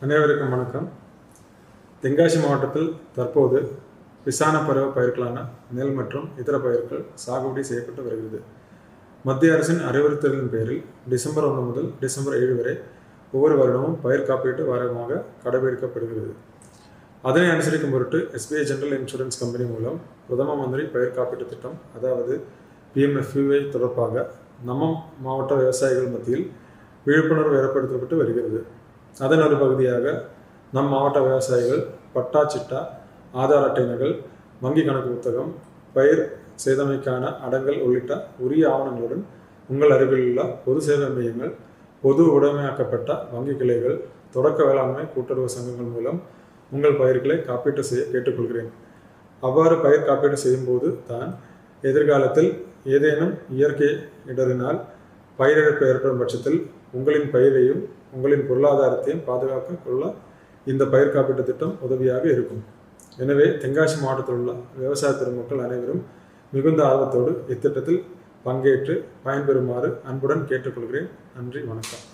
அனைவருக்கும் வணக்கம். தென்காசி மாவட்டத்தில் தற்போது பிசான பருவ பயிர்களான நெல் மற்றும் இதர பயிர்கள் சாகுபடி செய்யப்பட்டு வருகிறது. மத்திய அரசின் அறிவுறுத்தலின் பேரில் டிசம்பர் 1 முதல் டிசம்பர் 7 வரை ஒவ்வொரு வருடமும் பயிர் காப்பீட்டு வாரமாக கடைபிடிக்கப்படுகிறது. அதனை அனுசரிக்கும் பொருட்டு SBI ஜெனரல் இன்சூரன்ஸ் கம்பெனி மூலம் பிரதம மந்திரி பயிர் காப்பீட்டு திட்டம் அதாவது PMFBY தொடர்பாக நம்ம மாவட்ட விவசாயிகள் மத்தியில் விழிப்புணர்வு ஏற்படுத்தப்பட்டு வருகிறது. அதன் ஒரு பகுதியாக நம் மாவட்ட விவசாயிகள் பட்டா, சிட்டா, ஆதார் அட்டை நகல், வங்கி கணக்கு புத்தகம், பயிர் சேதமைக்கான அடங்கல் உள்ளிட்ட உரிய ஆவணங்களுடன் உங்கள் அருகில் உள்ள பொது சேவை மையங்கள், பொது உடைமையாக்கப்பட்ட வங்கி கிளைகள், தொடக்க வேளாண்மை கூட்டுறவு சங்கங்கள் மூலம் உங்கள் பயிர்களை காப்பீட்டு செய்ய கேட்டுக்கொள்கிறேன். அவ்வாறு பயிர் காப்பீடு செய்யும்போது தான் எதிர்காலத்தில் ஏதேனும் இயற்கை இடரினால் பயிரிழப்பு ஏற்படும் பட்சத்தில் உங்களின் பயிரையும் உங்களின் பொருளாதாரத்தையும் பாதுகாக்க கொள்ள இந்த பயிர் காப்பீட்டு திட்டம் உதவியாக இருக்கும். எனவே தென்காசி மாவட்டத்தில் உள்ள விவசாய பெருமக்கள் அனைவரும் மிகுந்த ஆர்வத்தோடு இத்திட்டத்தில் பங்கேற்று பயன்பெறுமாறு அன்புடன் கேட்டுக்கொள்கிறேன். நன்றி, வணக்கம்.